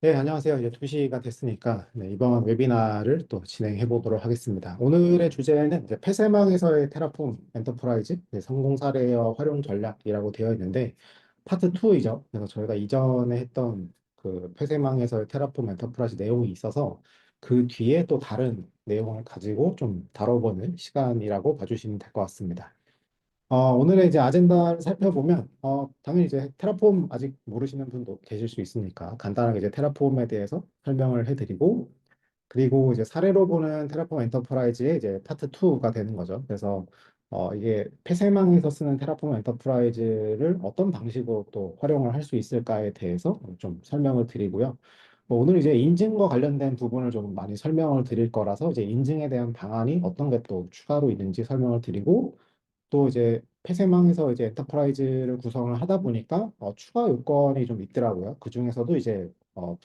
네, 안녕하세요. 이제 2시가 됐으니까 이번 웨비나를 또 진행해 보도록 하겠습니다. 오늘의 주제는 이제 폐쇄망에서의 테라폼 엔터프라이즈 성공 사례와 활용 전략이라고 되어 있는데 파트 2이죠. 그래서 저희가 이전에 했던 그 폐쇄망에서의 테라폼 엔터프라이즈 내용이 있어서 그 뒤에 또 다른 내용을 가지고 좀 다뤄보는 시간이라고 봐주시면 될 것 같습니다. 오늘의 이제 아젠다를 살펴보면, 당연히 이제 테라폼 아직 모르시는 분도 계실 수 있으니까 간단하게 이제 테라폼에 대해서 설명을 해드리고, 그리고 이제 사례로 보는 테라폼 엔터프라이즈의 이제 파트 2가 되는 거죠. 그래서 이게 폐쇄망에서 쓰는 테라폼 엔터프라이즈를 어떤 방식으로 또 활용을 할 수 있을까에 대해서 좀 설명을 드리고요. 오늘 이제 인증과 관련된 부분을 좀 많이 설명을 드릴 거라서 이제 인증에 대한 방안이 어떤 게 또 추가로 있는지 설명을 드리고, 또 이제 폐쇄망에서 이제 엔터프라이즈를 구성을 하다 보니까 추가 요건이 좀 있더라고요. 그 중에서도 이제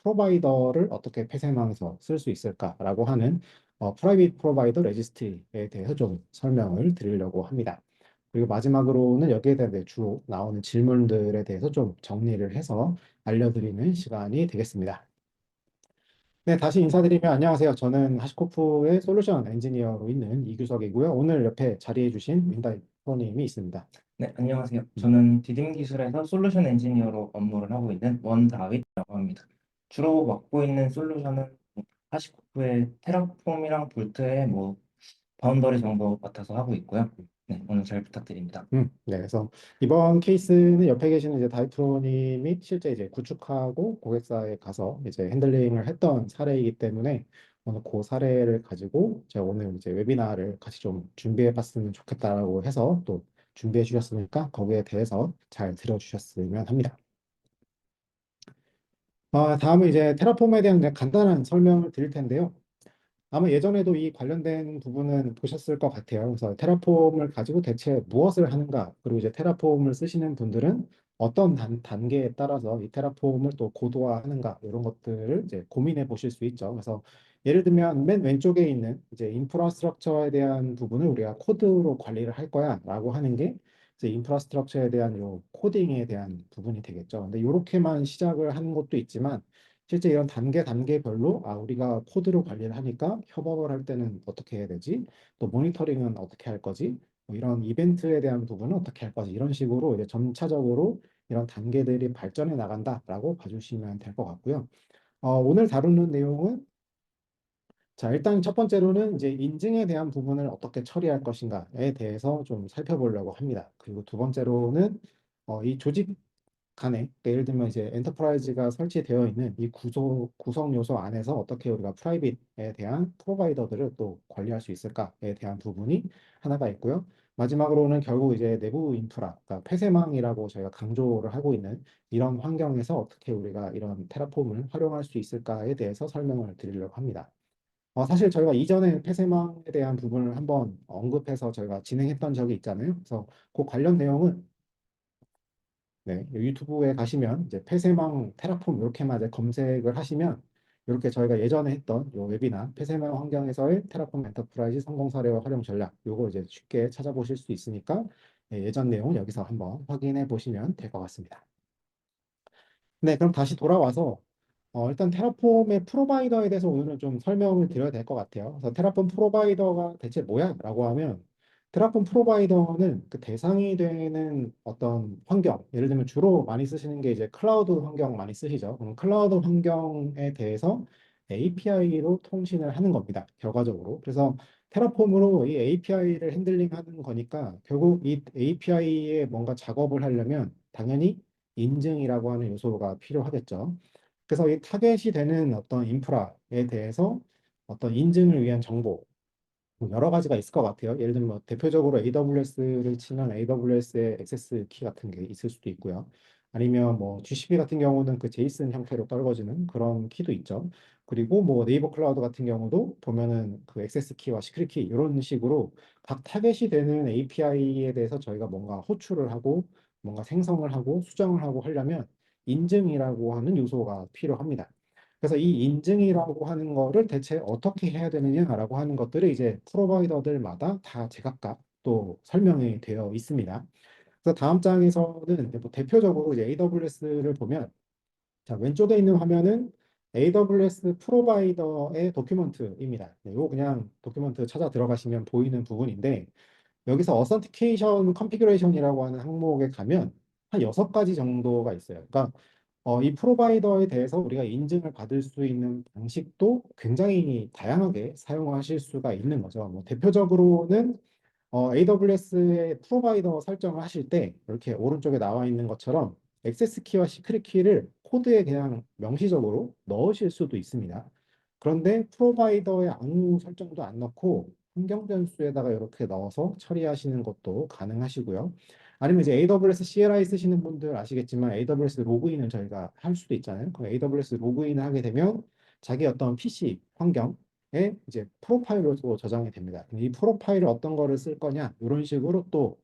프로바이더를 어떻게 폐쇄망에서 쓸 수 있을까라고 하는 프라이빗 프로바이더 레지스트리에 대해서 좀 설명을 드리려고 합니다. 그리고 마지막으로는 여기에 대한 주로 나오는 질문들에 대해서 좀 정리를 해서 알려드리는 시간이 되겠습니다. 네, 다시 인사드리면 안녕하세요. 저는 하시코프의 솔루션 엔지니어로 있는 이규석이고요. 오늘 옆에 자리해 주신 민다이 프로님이 있습니다. 네, 안녕하세요. 음, 저는 디딤 기술에서 솔루션 엔지니어로 업무를 하고 있는 원다윗이라고 합니다. 주로 맡고 있는 솔루션은 하시코프의 테라폼이랑 볼트의 바운더리 정도 맡아서 하고 있고요. 네, 오늘 잘 부탁드립니다. 네, 그래서 이번 케이스는 옆에 계시는 이제 다이 프로님이 실제 이제 구축하고 고객사에 가서 이제 핸들링을 했던 사례이기 때문에 오늘 그 사례를 가지고 제가 오늘 이제 웨비나를 같이 좀 준비해 봤으면 좋겠다라고 해서 또 준비해 주셨으니까 거기에 대해서 잘 들어주셨으면 합니다. 다음은 이제 테라폼에 대한 이제 간단한 설명을 드릴 텐데요. 아마 예전에도 이 관련된 부분은 보셨을 것 같아요. 그래서 테라폼을 가지고 대체 무엇을 하는가, 그리고 이제 테라폼을 쓰시는 분들은 어떤 단계에 따라서 이 테라폼을 또 고도화하는가, 이런 것들을 이제 고민해 보실 수 있죠. 그래서 예를 들면 맨 왼쪽에 있는 이제 인프라스트럭처에 대한 부분을 우리가 코드로 관리를 할 거야라고 하는 게 이제 인프라스트럭처에 대한 요 코딩에 대한 부분이 되겠죠. 근데 이렇게만 시작을 하는 것도 있지만 실제 이런 단계별로 우리가 코드로 관리를 하니까 협업을 할 때는 어떻게 해야 되지? 또 모니터링은 어떻게 할 거지? 뭐 이런 이벤트에 대한 부분은 어떻게 할 거지? 이런 식으로 이제 점차적으로 이런 단계들이 발전해 나간다라고 봐주시면 될 것 같고요. 오늘 다루는 내용은 자, 일단 첫 번째로는 이제 인증에 대한 부분을 어떻게 처리할 것인가에 대해서 좀 살펴보려고 합니다. 그리고 두 번째로는 이 조직 간에 그러니까 예를 들면 이제 엔터프라이즈가 설치되어 있는 이 구성 요소 안에서 어떻게 우리가 프라이빗에 대한 프로바이더들을 또 관리할 수 있을까에 대한 부분이 하나가 있고요. 마지막으로는 결국 이제 내부 인프라, 그러니까 폐쇄망이라고 저희가 강조를 하고 있는 이런 환경에서 어떻게 우리가 이런 테라폼을 활용할 수 있을까에 대해서 설명을 드리려고 합니다. 사실 저희가 이전에 폐쇄망에 대한 부분을 한번 언급해서 저희가 진행했던 적이 있잖아요. 그래서 그 관련 내용은 네, 유튜브에 가시면 이제 폐쇄망 테라폼 이렇게만 이제 검색을 하시면 이렇게 저희가 예전에 했던 요 웨비나 폐쇄망 환경에서의 테라폼 엔터프라이즈 성공 사례와 활용 전략 요거 이제 쉽게 찾아보실 수 있으니까 예전 내용 여기서 한번 확인해 보시면 될 것 같습니다. 네, 그럼 다시 돌아와서 일단 테라폼의 프로바이더에 대해서 오늘은 좀 설명을 드려야 될 것 같아요. 그래서 테라폼 프로바이더가 대체 뭐야? 라고 하면 테라폼 프로바이더는 그 대상이 되는 어떤 환경, 예를 들면 주로 많이 쓰시는 게 이제 클라우드 환경 많이 쓰시죠. 그럼 클라우드 환경에 대해서 API로 통신을 하는 겁니다. 결과적으로. 그래서 테라폼으로 이 API를 핸들링하는 거니까 결국 이 API에 뭔가 작업을 하려면 당연히 인증이라고 하는 요소가 필요하겠죠. 그래서 이 타겟이 되는 어떤 인프라에 대해서 어떤 인증을 위한 정보, 뭐 여러 가지가 있을 것 같아요. 예를 들면 뭐 대표적으로 AWS를 치면 AWS의 액세스 키 같은 게 있을 수도 있고요. 아니면 뭐 GCP 같은 경우는 그 제이슨 형태로 떨궈지는 그런 키도 있죠. 그리고 뭐 네이버 클라우드 같은 경우도 보면은 그 액세스 키와 시크릿 키 이런 식으로 각 타겟이 되는 API에 대해서 저희가 뭔가 호출을 하고 뭔가 생성을 하고 수정을 하고 하려면 인증이라고 하는 요소가 필요합니다. 그래서 이 인증이라고 하는 거를 대체 어떻게 해야 되느냐라고 하는 것들을 이제 프로바이더들마다 다 제각각 또 설명이 되어 있습니다. 그래서 다음 장에서는 이제 뭐 대표적으로 이제 AWS를 보면 자, 왼쪽에 있는 화면은 AWS 프로바이더의 도큐먼트입니다. 네, 이거 그냥 도큐먼트 찾아 들어가시면 보이는 부분인데 여기서 어센티케이션 컨피그레이션이라고 하는 항목에 가면 한 6가지 정도가 있어요. 그러니까 이 프로바이더에 대해서 우리가 인증을 받을 수 있는 방식도 굉장히 다양하게 사용하실 수가 있는 거죠. 뭐 대표적으로는 AWS의 프로바이더 설정을 하실 때 이렇게 오른쪽에 나와 있는 것처럼 액세스 키와 시크릿 키를 코드에 그냥 명시적으로 넣으실 수도 있습니다. 그런데 프로바이더의 아무 설정도 안 넣고 환경 변수에다가 이렇게 넣어서 처리하시는 것도 가능하시고요. 아니면 이제 AWS CLI 쓰시는 분들 아시겠지만 AWS 로그인을 저희가 할 수도 있잖아요. 그럼 AWS 로그인을 하게 되면 자기 어떤 PC 환경 이제 프로파일로 또 저장이 됩니다. 이 프로파일을 어떤 거를 쓸 거냐 이런 식으로 또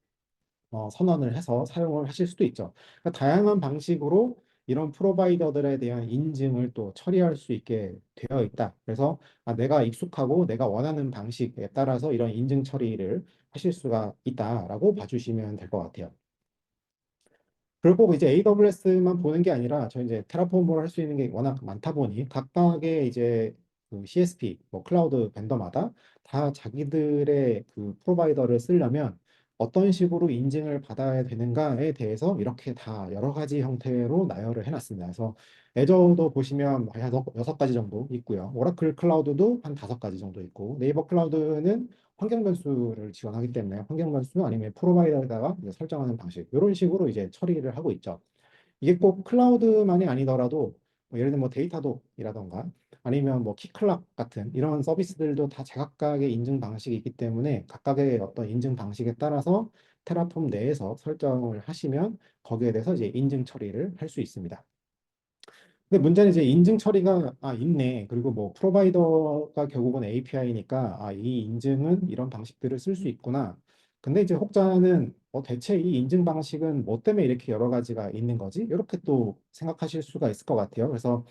선언을 해서 사용을 하실 수도 있죠. 그러니까 다양한 방식으로 이런 프로바이더들에 대한 인증을 또 처리할 수 있게 되어 있다. 그래서 내가 익숙하고 내가 원하는 방식에 따라서 이런 인증 처리를 하실 수가 있다라고 봐주시면 될 것 같아요. 그리고 이제 AWS만 보는 게 아니라 저희 이제 테라폼으로 할 수 있는 게 워낙 많다 보니 각각의 이제 그 CSP, 뭐 클라우드 벤더마다 다 자기들의 그 프로바이더를 쓰려면 어떤 식으로 인증을 받아야 되는가에 대해서 이렇게 다 여러 가지 형태로 나열을 해놨습니다. 그래서 애저도 보시면 한 6가지 정도 있고요. 오라클 클라우드도 한 5가지 정도 있고 네이버 클라우드는 환경 변수를 지원하기 때문에 환경 변수 아니면 프로바이더에다가 이제 설정하는 방식 이런 식으로 이제 처리를 하고 있죠. 이게 꼭 클라우드만이 아니더라도 뭐 예를 들면 뭐 데이터독이라던가 아니면 뭐 키클락 같은 이런 서비스들도 다 제각각의 인증 방식이 있기 때문에 각각의 어떤 인증 방식에 따라서 테라폼 내에서 설정을 하시면 거기에 대해서 이제 인증 처리를 할 수 있습니다. 근데 문제는 이제 인증 처리가 있네. 그리고 뭐 프로바이더가 결국은 API니까 이 인증은 이런 방식들을 쓸 수 있구나. 근데 이제 혹자는 대체 이 인증 방식은 뭐 때문에 이렇게 여러 가지가 있는 거지? 이렇게 또 생각하실 수가 있을 것 같아요. 그래서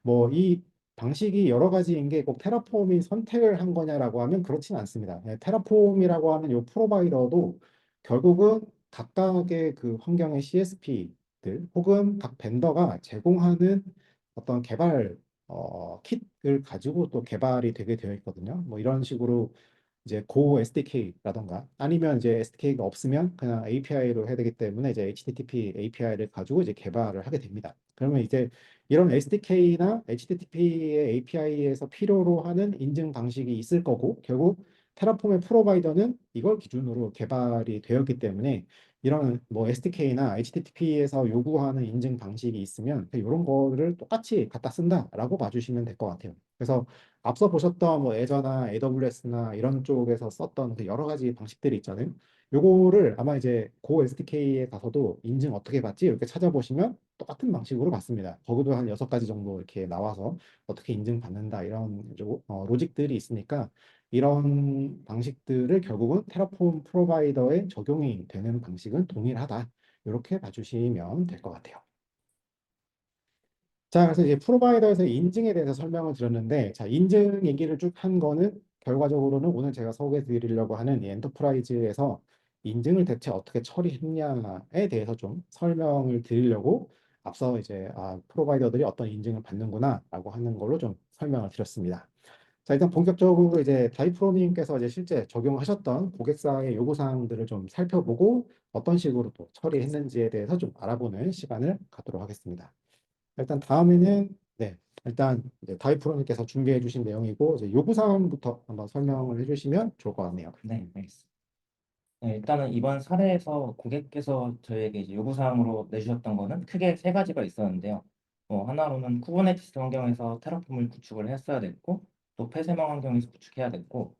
뭐 이 방식이 여러 가지인 게 꼭 테라폼이 선택을 한 거냐라고 하면 그렇진 않습니다. 테라폼이라고 하는 이 프로바이더도 결국은 각각의 그 환경의 CSP들 혹은 각 벤더가 제공하는 어떤 개발 킷을 가지고 또 개발이 되게 되어 있거든요. 뭐 이런 식으로 이제 고 SDK라던가 아니면 이제 SDK가 없으면 그냥 API로 해야 되기 때문에 이제 HTTP API를 가지고 이제 개발을 하게 됩니다. 그러면 이제 이런 SDK나 HTTP의 API에서 필요로 하는 인증 방식이 있을 거고 결국 테라폼의 프로바이더는 이걸 기준으로 개발이 되었기 때문에 이런 뭐 SDK나 HTTP에서 요구하는 인증 방식이 있으면 이런 거를 똑같이 갖다 쓴다라고 봐주시면 될 것 같아요. 그래서 앞서 보셨던 뭐 애저나 AWS나 이런 쪽에서 썼던 그 여러 가지 방식들이 있잖아요. 요거를 아마 이제 고 SDK에 가서도 인증 어떻게 받지? 이렇게 찾아보시면 똑같은 방식으로 받습니다. 거기도 한 6가지 정도 이렇게 나와서 어떻게 인증받는다 이런 로직들이 있으니까 이런 방식들을 결국은 테라폼 프로바이더에 적용이 되는 방식은 동일하다. 이렇게 봐주시면 될 것 같아요. 자, 그래서 이제 프로바이더에서 인증에 대해서 설명을 드렸는데, 자, 인증 얘기를 쭉 한 거는 결과적으로는 오늘 제가 소개해 드리려고 하는 이 엔터프라이즈에서 인증을 대체 어떻게 처리했냐에 대해서 좀 설명을 드리려고 앞서 이제 프로바이더들이 어떤 인증을 받는구나라고 하는 걸로 좀 설명을 드렸습니다. 자, 일단 본격적으로 이제 다이프로님께서 이제 실제 적용하셨던 고객사의 요구사항들을 좀 살펴보고 어떤 식으로 또 처리했는지에 대해서 좀 알아보는 시간을 갖도록 하겠습니다. 일단 다음에는 네, 일단 이제 다이프로님께서 준비해 주신 내용이고 이제 요구사항부터 한번 설명을 해주시면 좋을 것 같네요. 네, 알겠습니다. 네, 일단은 이번 사례에서 고객께서 저희에게 이제 요구사항으로 내주셨던 거는 크게 3가지가 있었는데요. 하나로는 쿠버네티스 환경에서 테라폼을 구축을 했어야 됐고, 또 폐쇄망 환경에서 구축해야 됐고,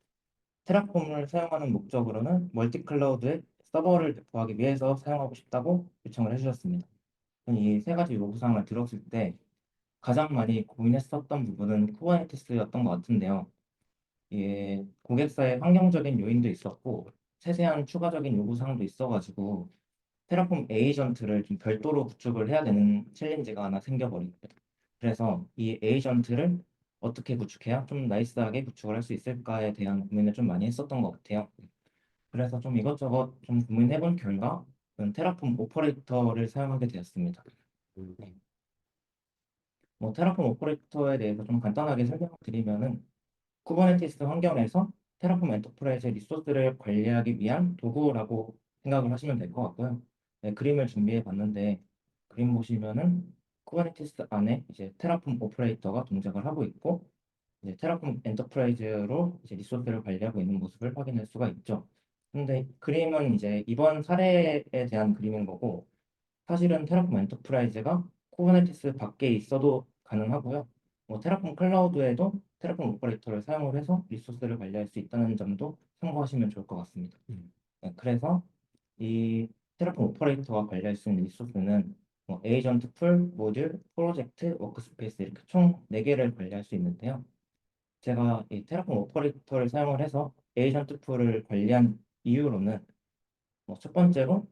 테라폼을 사용하는 목적으로는 멀티클라우드에 서버를 배포하기 위해서 사용하고 싶다고 요청을 해주셨습니다. 이 3가지 요구사항을 들었을 때 가장 많이 고민했었던 부분은 쿠버네티스였던 것 같은데요. 고객사의 환경적인 요인도 있었고 세세한 추가적인 요구사항도 있어가지고 테라폼 에이전트를 좀 별도로 구축을 해야 되는 챌린지가 하나 생겨버립니다. 그래서 이 에이전트를 어떻게 구축해야 좀 나이스하게 구축을 할 수 있을까에 대한 고민을 좀 많이 했었던 것 같아요. 그래서 좀 이것저것 좀 고민해본 결과 테라폼 오퍼레이터를 사용하게 되었습니다. 음, 네. 뭐 테라폼 오퍼레이터에 대해서 좀 간단하게 설명을 드리면은 쿠버네티스 환경에서 테라폼 엔터프라이즈 리소스를 관리하기 위한 도구라고 생각을 하시면 될 것 같고요. 네, 그림을 준비해 봤는데 그림 보시면은 쿠버네티스 안에 이제 테라폼 오퍼레이터가 동작을 하고 있고 이제 테라폼 엔터프라이즈로 이제 리소스를 관리하고 있는 모습을 확인할 수가 있죠. 근데 그림은 이제 이번 사례에 대한 그림인 거고 사실은 테라폼 엔터프라이즈가 쿠버네티스 밖에 있어도 가능하고요. 뭐 테라폼 클라우드에도 테라폼 오퍼레이터를 사용을 해서 리소스를 관리할 수 있다는 점도 참고하시면 좋을 것 같습니다. 음, 네, 그래서 이 테라폼 오퍼레이터가 관리할 수 있는 리소스는 뭐 에이전트 풀, 모듈, 프로젝트, 워크스페이스 이렇게 총 4개를 관리할 수 있는데요. 제가 이 테라폼 오퍼레이터를 사용을 해서 에이전트 풀을 관리한 이유로는 뭐 첫 번째로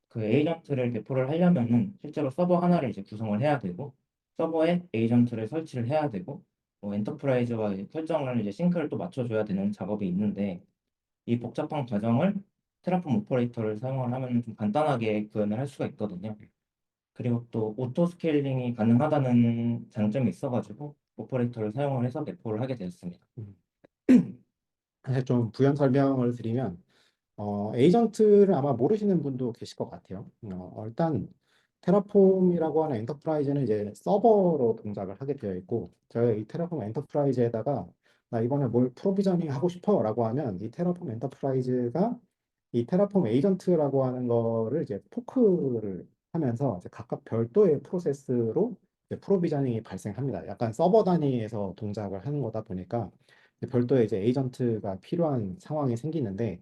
그 에이전트를 배포를 하려면은 실제로 서버 하나를 이제 구성을 해야 되고 서버에 에이전트를 설치를 해야 되고 뭐 엔터프라이즈와 이제 설정을 이제 싱크를 또 맞춰줘야 되는 작업이 있는데 이 복잡한 과정을 테라폼 오퍼레이터를 사용을 하면 좀 간단하게 구현을 할 수가 있거든요. 그리고 또 오토 스케일링이 가능하다는 장점이 있어가지고 오퍼레이터를 사용을 해서 배포를 하게 되었습니다. 음. 사실 좀 부연 설명을 드리면 에이전트를 아마 모르시는 분도 계실 것 같아요. 일단 테라폼이라고 하는 엔터프라이즈는 이제 서버로 동작을 하게 되어 있고 저희 이 테라폼 엔터프라이즈에다가 나 이번에 뭘 프로비저닝 하고 싶어라고 하면 이 테라폼 엔터프라이즈가 이 테라폼 에이전트라고 하는 거를 이제 포크를 하면서 이제 각각 별도의 프로세스로 이제 프로비저닝이 발생합니다. 약간 서버 단위에서 동작을 하는 거다 보니까 이제 별도의 이제 에이전트가 필요한 상황이 생기는데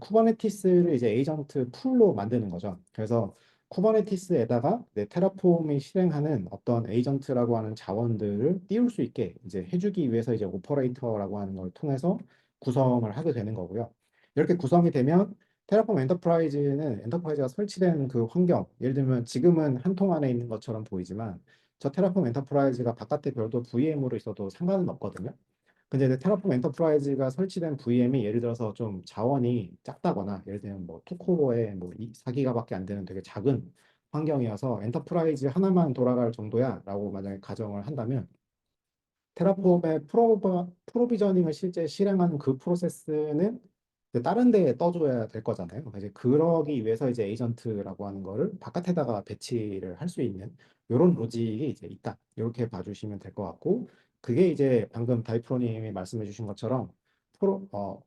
쿠버네티스를 이제 에이전트 풀로 만드는 거죠. 그래서 쿠버네티스에다가 테라폼이 실행하는 어떤 에이전트라고 하는 자원들을 띄울 수 있게 이제 해주기 위해서 이제 오퍼레이터라고 하는 걸 통해서 구성을 하게 되는 거고요. 이렇게 구성이 되면 테라폼 엔터프라이즈는 엔터프라이즈가 설치된 그 환경, 예를 들면 지금은 한 통 안에 있는 것처럼 보이지만 저 테라폼 엔터프라이즈가 바깥에 별도 VM으로 있어도 상관은 없거든요. 근데 이제 테라폼 엔터프라이즈가 설치된 VM이 예를 들어서 좀 자원이 작다거나 예를 들면 뭐 투코어에 뭐 4기가밖에 안 되는 되게 작은 환경이어서 엔터프라이즈 하나만 돌아갈 정도야라고 만약에 가정을 한다면 테라폼의 프로비저닝을 실제 실행하는 그 프로세스는 이제 다른 데에 떠줘야 될 거잖아요. 그래서 이제 그러기 위해서 이제 에이전트라고 하는 거를 바깥에다가 배치를 할 수 있는 이런 로직이 이제 있다. 이렇게 봐주시면 될 것 같고, 그게 이제 방금 다이프로님이 말씀해 주신 것처럼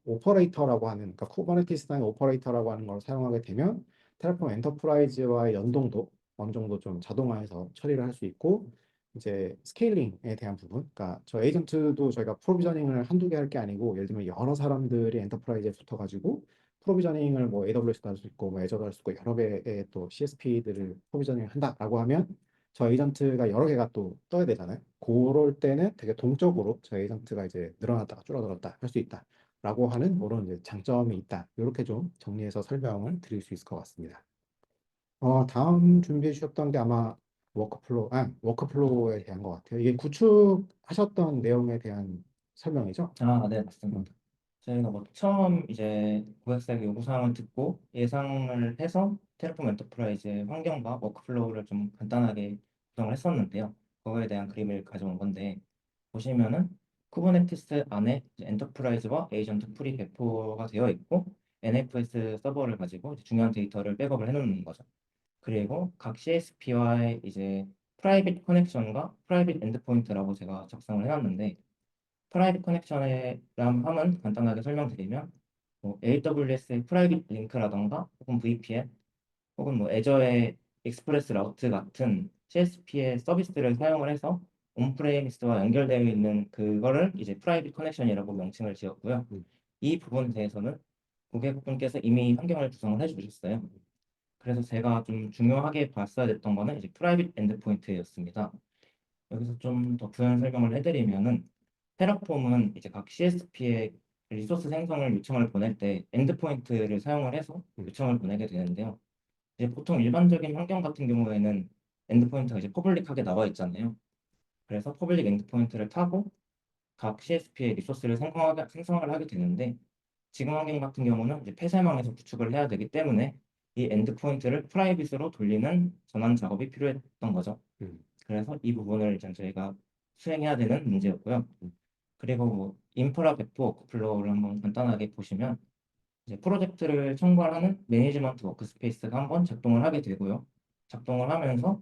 오퍼레이터라고 하는, 그러니까 쿠버네티스상의 오퍼레이터라고 하는 걸 사용하게 되면 테라폼 엔터프라이즈와의 연동도 어느 정도 좀 자동화해서 처리를 할 수 있고, 이제 스케일링에 대한 부분, 그러니까 저 에이전트도 저희가 프로비저닝을 한두 개 할 게 아니고 예를 들면 여러 사람들이 엔터프라이즈에 붙어가지고 프로비저닝을 뭐 AWS도 할 수 있고 뭐 애저도 할 수 있고 여러 개의 또 CSP들을 프로비저닝 한다라고 하면 저 에이전트가 여러 개가 또 떠야 되잖아요. 그럴 때는 되게 동적으로 저 에이전트가 이제 늘어났다가 줄어들었다 할 수 있다라고 하는 그런 이제 장점이 있다. 이렇게 좀 정리해서 설명을 드릴 수 있을 것 같습니다. 다음 준비해 주셨던 게 아마 워크플로우에 대한 것 같아요. 이게 구축하셨던 내용에 대한 설명이죠? 아, 네, 음, 맞습니다. 저희가 뭐 처음 이제 고객사에게 요구사항을 듣고 예상을 해서 테라폼 엔터프라이즈의 환경과 워크플로우를 좀 간단하게 구성을 했었는데요. 그거에 대한 그림을 가져온 건데 보시면은 쿠버네티스 안에 이제 엔터프라이즈와 에이전트 풀이 배포가 되어 있고 NFS 서버를 가지고 이제 중요한 데이터를 백업을 해놓는 거죠. 그리고 각 CSP와의 이제 프라이빗 커넥션과 프라이빗 엔드포인트라고 제가 작성을 해놨는데 프라이빗 커넥션이란 함은 간단하게 설명드리면 뭐 AWS의 프라이빗 링크라던가 혹은 VPN 혹은 뭐 애저의 익스프레스 라우트 같은 CSP의 서비스를 사용을 해서 온프레미스와 연결되어 있는 그거를 이제 프라이빗 커넥션이라고 명칭을 지었고요. 음, 이 부분에 대해서는 고객분께서 이미 환경을 구성을 해주셨어요. 그래서 제가 좀 중요하게 봤어야 됐던 거는 이제 프라이빗 엔드포인트였습니다. 여기서 좀 더 부연 설명을 해드리면은 테라폼은 이제 각 CSP에 리소스 생성을 요청을 보낼 때 엔드포인트를 사용을 해서 음, 요청을 보내게 되는데요. 이제 보통 일반적인 환경 같은 경우에는 엔드포인트가 이제 퍼블릭하게 나와 있잖아요. 그래서 퍼블릭 엔드포인트를 타고 각 CSP에 리소스를 생성을 하게 되는데 지금 환경 같은 경우는 이제 폐쇄망에서 구축을 해야 되기 때문에 이 엔드포인트를 프라이빗으로 돌리는 전환 작업이 필요했던 거죠. 음. 그래서 이 부분을 이제 저희가 수행해야 되는 문제였고요. 그리고 뭐 인프라 배포 워크플로우를 한번 간단하게 보시면 이제 프로젝트를 총괄하는 매니지먼트 워크스페이스가 한번 작동을 하게 되고요. 작동을 하면서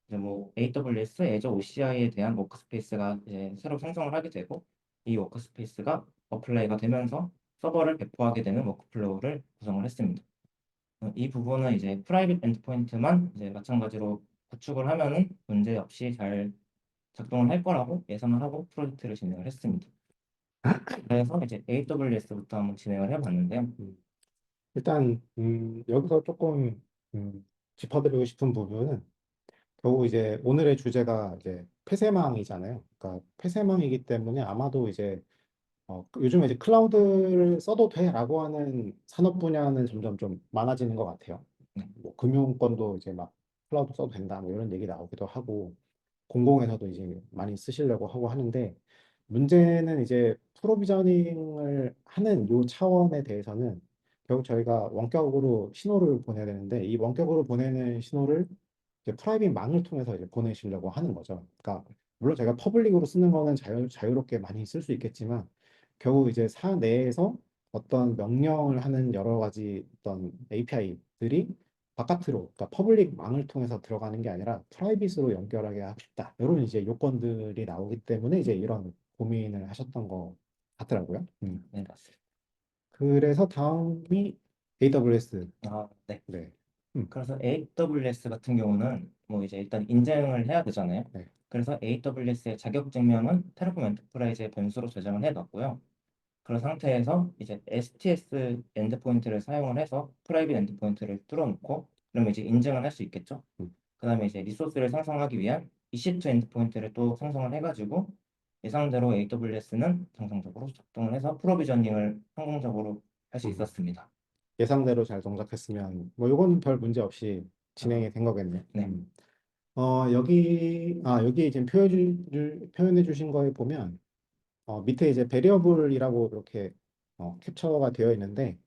이제 뭐 AWS, Azure OCI에 대한 워크스페이스가 이제 새로 생성을 하게 되고 이 워크스페이스가 어플라이가 되면서 서버를 배포하게 되는 워크플로우를 구성을 했습니다. 이 부분은 이제 프라이빗 엔드포인트만 이제 마찬가지로 구축을 하면은 문제 없이 잘 작동을 할 거라고 예상을 하고 프로젝트를 진행을 했습니다. 그래서 이제 AWS부터 한번 진행을 해봤는데요. 음, 일단 여기서 조금 짚어드리고 싶은 부분은 결국 이제 오늘의 주제가 이제 폐쇄망이잖아요. 그러니까 폐쇄망이기 때문에 아마도 이제 요즘에 이제 클라우드를 써도 돼라고 하는 산업 분야는 점점 좀 많아지는 것 같아요. 네, 뭐 금융권도 이제 막 클라우드 써도 된다 뭐 이런 얘기 나오기도 하고 공공에서도 이제 많이 쓰시려고 하고 하는데 문제는 이제 프로비저닝을 하는 요 차원에 대해서는 결국 저희가 원격으로 신호를 보내야 되는데 이 원격으로 보내는 신호를 이제 프라이빗 망을 통해서 이제 보내시려고 하는 거죠. 그러니까 물론 제가 퍼블릭으로 쓰는 거는 자유롭게 많이 쓸 수 있겠지만 결국 이제 사내에서 어떤 명령을 하는 여러 가지 어떤 API들이 바깥으로, 그러니까 퍼블릭 망을 통해서 들어가는 게 아니라 프라이빗으로 연결하게 하고 싶다. 이런 이제 요건들이 나오기 때문에 이제 이런 고민을 하셨던 것 같더라고요. 네, 맞습니다. 그래서 다음이 AWS. 아, 네. 네. 음, 그래서 AWS 같은 경우는 뭐 이제 일단 인증을 해야 되잖아요. 네. 그래서 AWS의 자격 증명은 테라폼 엔터프라이즈의 변수로 저장을 해놨고요. 그런 상태에서 이제 STS 엔드포인트를 사용을 해서 프라이빗 엔드포인트를 뚫어놓고 그러면 이제 인증을 할 수 있겠죠. 음, 그다음에 이제 리소스를 생성하기 위한 EC2 엔드포인트를 또 생성을 해가지고 예상대로 AWS는 정상적으로 작동을 해서 프로비저닝을 성공적으로 할 수 음. 있었습니다. 예상대로 잘 동작했으면 뭐 이거는 별 문제 없이 아, 진행이 된 거겠네요. 네. 여기 지금 표현해 주신 거에 보면 밑에 이제 베리어블이라고 이렇게 캡처가 되어 있는데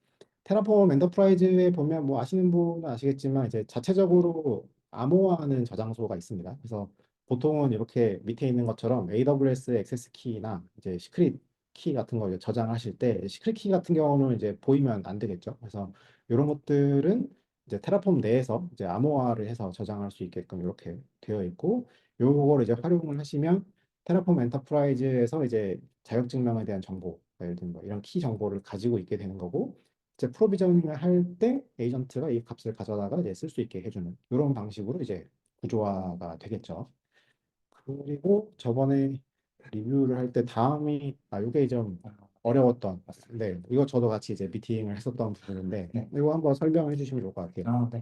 테라폼 엔터프라이즈에 보면 뭐 아시는 분은 아시겠지만 이제 자체적으로 암호화하는 저장소가 있습니다. 그래서 보통은 이렇게 밑에 있는 것처럼 AWS 액세스 키나 이제 시크릿 키 같은 거 이제 저장하실 때 시크릿 키 같은 경우는 이제 보이면 안 되겠죠. 그래서 이런 것들은 이제 테라폼 내에서 이제 암호화를 해서 저장할 수 있게끔 이렇게 되어 있고 요거를 이제 활용을 하시면 테라폼 엔터프라이즈에서 이제 자격증명에 대한 정보, 예를 들면 뭐 이런 키 정보를 가지고 있게 되는 거고, 이제 프로비저닝을 할 때 에이전트가 이 값을 가져다가 이제 쓸 수 있게 해주는 이런 방식으로 이제 구조화가 되겠죠. 그리고 저번에 리뷰를 할 때 다음이 이게 좀 아, 네. 어려웠던, 맞습니다. 네, 이거 저도 같이 이제 미팅을 했었던 부분인데 네. 이거 한번 설명해 주시면 좋을 것 같아요. 아, 네.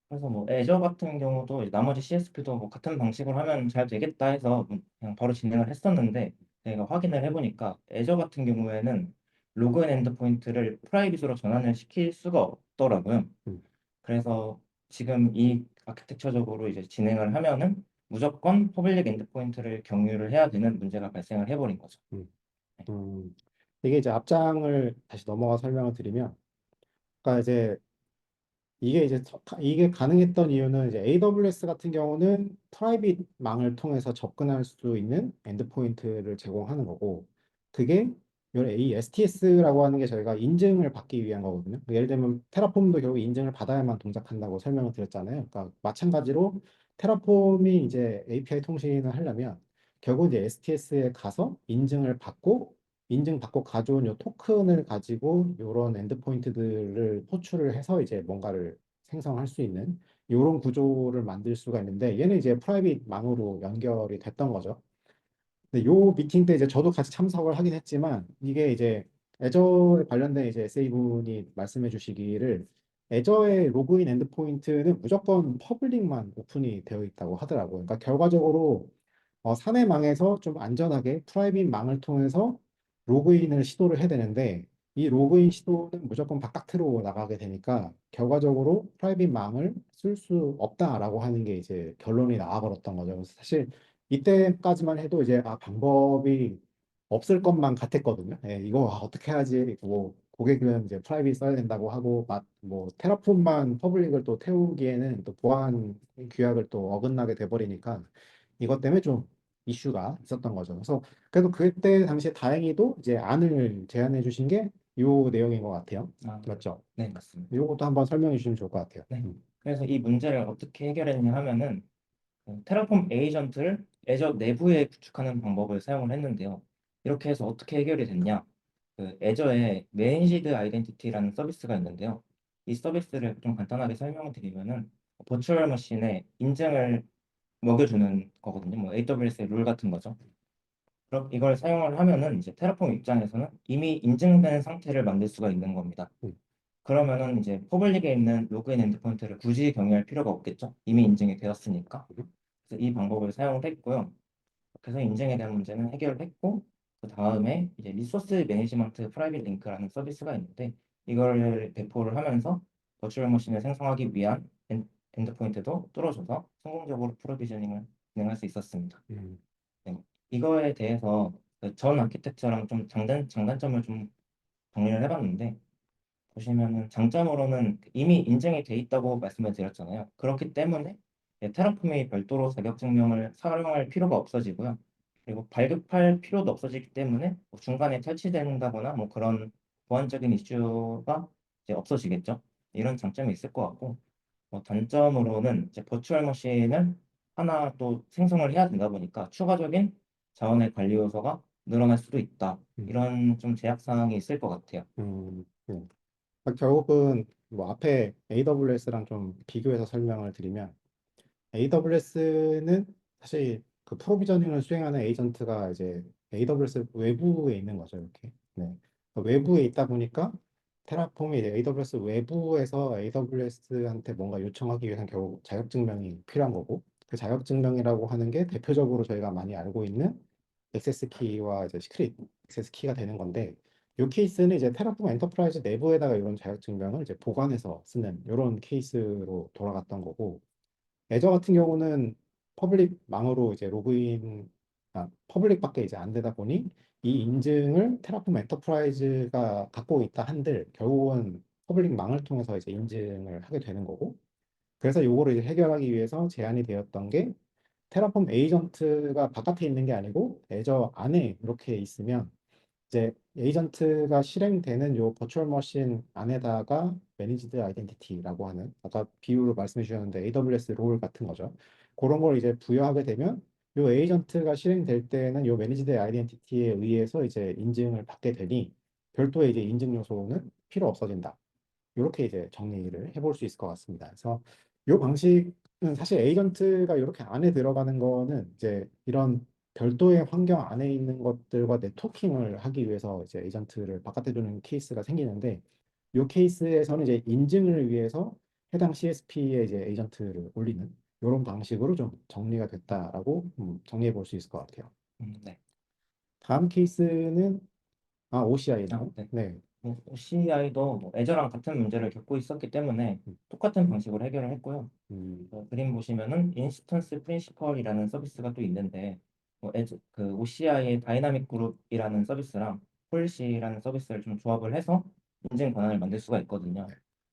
그래서 뭐 애저 같은 경우도 이제 나머지 CSP도 뭐 같은 방식으로 하면 잘 되겠다 해서 그냥 바로 진행을 했었는데 제가 확인을 해보니까 애저 같은 경우에는 로그인 엔드포인트를 프라이빗으로 전환을 시킬 수가 없더라고요. 음, 그래서 지금 이 아키텍처적으로 이제 진행을 하면은 무조건 퍼블릭 엔드포인트를 경유를 해야 되는 문제가 발생을 해버린 거죠. 음, 네. 이게 이제 앞장을 다시 넘어가 설명을 드리면, 그러니까 이제 이게 가능했던 이유는 이제 AWS 같은 경우는 프라이빗 망을 통해서 접근할 수 있는 엔드포인트를 제공하는 거고 그게 이 STS라고 하는 게 저희가 인증을 받기 위한 거거든요. 예를 들면 테라폼도 결국 인증을 받아야만 동작한다고 설명을 드렸잖아요. 그러니까 마찬가지로 테라폼이 이제 API 통신을 하려면 결국 이제 STS에 가서 인증받고 가져온 요 토큰을 가지고 이런 엔드포인트들을 호출을 해서 이제 뭔가를 생성할 수 있는 이런 구조를 만들 수가 있는데 얘는 이제 프라이빗 망으로 연결이 됐던 거죠. 근데 요 미팅 때 이제 저도 같이 참석을 하긴 했지만 이게 이제 애저에 관련된 이제 SA분이 말씀해 주시기를 애저의 로그인 엔드포인트는 무조건 퍼블릭만 오픈이 되어 있다고 하더라고요. 그러니까 결과적으로 사내망에서 좀 안전하게 프라이빗 망을 통해서 로그인을 시도를 해야 되는데 이 로그인 시도는 무조건 바깥으로 나가게 되니까 결과적으로 프라이빗 망을 쓸 수 없다라고 하는 게 이제 결론이 나와버렸던 거죠. 그래서 사실 이때까지만 해도 이제 방법이 없을 것만 같았거든요. 예, 이거 어떻게 하지? 뭐 고객은 이제 프라이빗 써야 된다고 하고 뭐 테라폼만 퍼블릭을 또 태우기에는 또 보안 규약을 또 어긋나게 돼버리니까 이것 때문에 좀 이슈가 있었던 거죠. 그래서 그래도 그때 당시에 다행히도 이제 안을 제안해 주신 게 요 내용인 것 같아요. 아, 맞죠? 네, 맞습니다. 요것도 한번 설명해 주시면 좋을 것 같아요. 네. 그래서 이 문제를 어떻게 해결했냐 하면은 테라폼 에이전트를 애저 내부에 구축하는 방법을 사용을 했는데요. 이렇게 해서 어떻게 해결이 됐냐? 애저에 매니지드 아이덴티티라는 서비스가 있는데요. 이 서비스를 좀 간단하게 설명을 드리면은 버추얼 머신에 인증을 먹여주는 거거든요. 뭐 AWS의 룰 같은 거죠. 그럼 이걸 사용을 하면은 이제 테라폼 입장에서는 이미 인증된 상태를 만들 수가 있는 겁니다. 음, 그러면은 이제 퍼블릭에 있는 로그인 엔드포인트를 굳이 경유할 필요가 없겠죠. 이미 인증이 되었으니까. 음, 그래서 이 방법을 사용을 했고요. 그래서 인증에 대한 문제는 해결을 했고, 그 다음에 이제 리소스 매니지먼트 프라이빗 링크라는 서비스가 있는데, 이걸 배포를 하면서 버추얼 머신을 생성하기 위한 엔드포인트도 뚫어줘서 성공적으로 프로비저닝을 진행할 수 있었습니다. 음, 네. 이거에 대해서 그전 아키텍처랑 좀 장단점을 좀 정리를 해봤는데, 보시면은 장점으로는 이미 인증이 돼 있다고 말씀을 드렸잖아요. 그렇기 때문에 테라폼이 별도로 자격 증명을 사용할 필요가 없어지고요. 그리고 발급할 필요도 없어지기 때문에 뭐 중간에 탈취된다거나 뭐 그런 보안적인 이슈가 이제 없어지겠죠. 이런 장점이 있을 것 같고, 단점으로는 이제 버추얼 머신을 하나 또 생성을 해야 된다 보니까 추가적인 자원의 관리 요소가 늘어날 수도 있다. 음, 이런 좀 제약 사항이 있을 것 같아요. 음. 결국은 뭐 앞에 AWS랑 좀 비교해서 설명을 드리면 AWS는 사실 그 프로비저닝을 수행하는 에이전트가 이제 AWS 외부에 있는 거죠, 이렇게. 네. 그 외부에 있다 보니까 테라폼이 이제 AWS 외부에서 AWS한테 뭔가 요청하기 위해서는 결국 자격증명이 필요한 거고, 그 자격증명이라고 하는 게 대표적으로 저희가 많이 알고 있는 액세스 키와 이제 시크릿 액세스 키가 되는 건데, 이 케이스는 이제 테라폼 엔터프라이즈 내부에다가 이런 자격증명을 이제 보관해서 쓰는 이런 케이스로 돌아갔던 거고, 애저 같은 경우는 퍼블릭 망으로 이제 퍼블릭밖에 이제 안 되다 보니 이 인증을 테라폼 엔터프라이즈가 갖고 있다 한들 결국은 퍼블릭 망을 통해서 이제 인증을 하게 되는 거고, 그래서 요거를 이제 해결하기 위해서 제안이 되었던 게 테라폼 에이전트가 바깥에 있는 게 아니고 애저 안에 이렇게 있으면 이제 에이전트가 실행되는 요 버추얼 머신 안에다가 매니지드 아이덴티티라고 하는 아까 비유로 말씀해 주셨는데 AWS 롤 같은 거죠. 그런 걸 이제 부여하게 되면 요 에이전트가 실행될 때는 요 매니지드 아이덴티티에 의해서 이제 인증을 받게 되니 별도의 이제 인증 요소는 필요 없어진다. 이렇게 이제 정리를 해볼 수 있을 것 같습니다. 그래서 이 방식은 사실 에이전트가 이렇게 안에 들어가는 거는 이제 이런 별도의 환경 안에 있는 것들과 네트워킹을 하기 위해서 이제 에이전트를 바깥에 두는 케이스가 생기는데 이 케이스에서는 이제 인증을 위해서 해당 CSP에 이제 에이전트를 올리는 이런 방식으로 좀 정리가 됐다라고 정리해 볼 수 있을 것 같아요. 네. 다음 케이스는 아, OCI네요. 네. 네. 뭐 CI도 뭐 애저랑 같은 문제를 겪고 있었기 때문에 음, 똑같은 방식으로 해결을 했고요. 음, 그림 보시면은 인스턴스 프린시펄이라는 서비스가 또 있는데 그 OCI의 다이나믹 그룹이라는 서비스랑 폴리시라는 서비스를 좀 조합을 해서 인증 권한을 만들 수가 있거든요.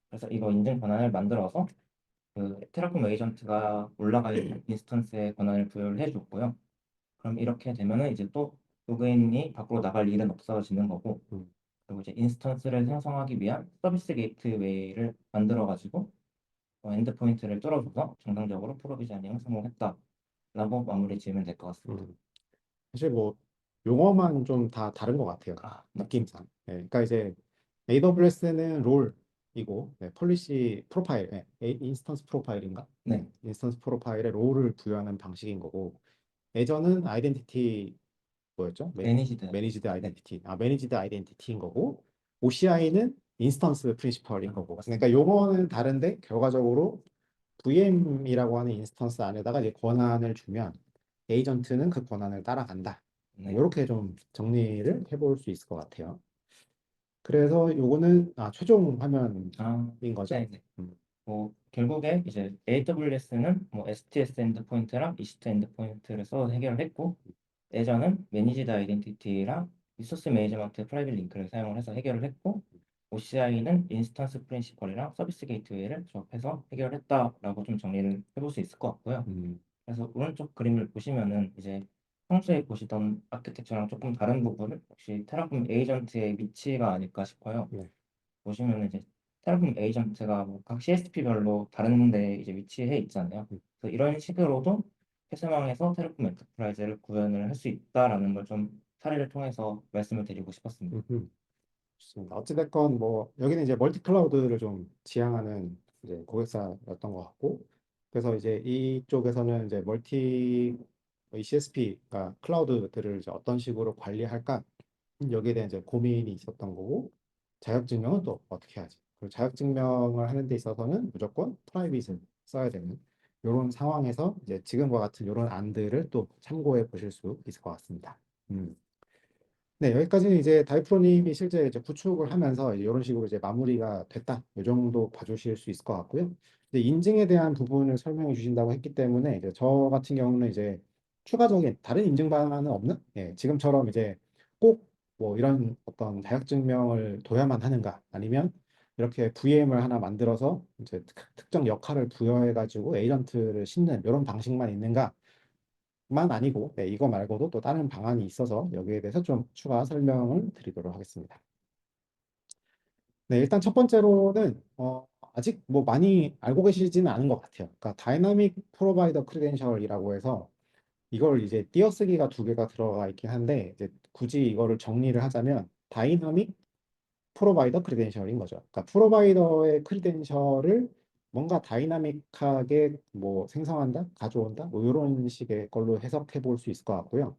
그래서 이거 인증 권한을 만들어서 그 테라폼 에이전트가 올라가 있는 인스턴스의 권한을 부여를 해줬고요. 그럼 이렇게 되면은 이제 또 로그인이 밖으로 나갈 일은 없어지는 거고, 음, 그리고 이제 인스턴스를 생성하기 위한 서비스 게이트웨이를 만들어 가지고 엔드포인트를 뚫어줘서 정상적으로 프로비저닝을 성공했다라고 마무리 지으면 될 것 같습니다. 음. 사실 뭐 용어만 좀 다 다른 것 같아요. 아, 맞습니다. 느낌상. 네, 그러니까 이제 AWS는 롤이고 폴리시 프로파일, 인스턴스 프로파일인가? 네, 인스턴스 프로파일에 롤을 부여하는 방식인 거고, 예전은 아이덴티티 뭐였죠? 매니지드. 매니지드 네, 아이덴티티. 매니지드 아이덴티티인 거고, OCI는 인스턴스 프린시펄인 아, 거고. 그러니까 맞습니다. 용어는 다른데 결과적으로 VM이라고 하는 인스턴스 안에다가 이제 권한을 주면 에이전트는 그 권한을 따라간다. 네, 이렇게 좀 정리를 해볼 수 있을 것 같아요. 그래서 요거는 최종 화면인 아, 거죠? 네, 네. 음, 결국에 이제 AWS는 뭐 STS 엔드포인트랑 EC2 엔드포인트를 써서 해결을 했고, 예전은 매니지드 아이덴티티랑 리소스 매니지먼트 프라이빗 링크를 사용을 해서 해결을 했고, OCI는 인스턴스 프린시펄이랑 서비스 게이트웨이를 조합해서 해결을 했다라고 좀 정리를 해볼 수 있을 것 같고요. 음, 그래서 오른쪽 그림을 보시면은 이제 평소에 보시던 아키텍처랑 조금 다른 부분은 혹시 테라폼 에이전트의 위치가 아닐까 싶어요. 네. 보시면은 이제 테라폼 에이전트가 뭐각 CSP별로 다른 데 이제 위치해 있잖아요. 음, 그래서 이런 식으로도 폐쇄망에서 테라폼 엔터프라이즈를 구현을 할 수 있다라는 걸 좀 사례를 통해서 말씀을 드리고 싶었습니다. 음. 좋습니다. 어찌됐건 뭐 여기는 이제 멀티 클라우드를 좀 지향하는 이제 고객사였던 것 같고, 그래서 이제 이쪽에서는 이제 멀티 이 CSP가 클라우드들을 이제 어떤 식으로 관리할까, 여기에 대한 이제 고민이 있었던 거고, 자격증명은 또 어떻게 하지? 그리고 자격증명을 하는 데 있어서는 무조건 프라이빗을 써야 되는 이런 상황에서 이제 지금과 같은 이런 안들을 또 참고해 보실 수 있을 것 같습니다. 음. 네, 여기까지는 이제 다이프로님이 실제 이제 구축을 하면서 이런 식으로 이제 마무리가 됐다. 이 정도 봐주실 수 있을 것 같고요. 이제 인증에 대한 부분을 설명해 주신다고 했기 때문에 이제 저 같은 경우는 이제 추가적인 다른 인증 방안은 없는? 예, 지금처럼 이제 꼭 뭐 이런 어떤 자격증명을 둬야만 하는가? 아니면 이렇게 VM을 하나 만들어서 이제 특정 역할을 부여해 가지고 에이전트를 싣는 이런 방식만 있는가? 만 아니고, 네, 이거 말고도 또 다른 방안이 있어서 여기에 대해서 좀 추가 설명을 드리도록 하겠습니다. 네, 일단 첫 번째로는 아직 뭐 많이 알고 계시지는 않은 것 같아요. 그러니까 다이나믹 프로바이더 크리덴셜이라고 해서 이걸 이제 띄어쓰기가 두 개가 들어가 있긴 한데, 이제 굳이 이거를 정리를 하자면 다이나믹 프로바이더 크리덴셜인 거죠. 그러니까 프로바이더의 크리덴셜을 뭔가 다이나믹하게 뭐 생성한다, 가져온다, 뭐 이런 식의 걸로 해석해 볼 수 있을 것 같고요.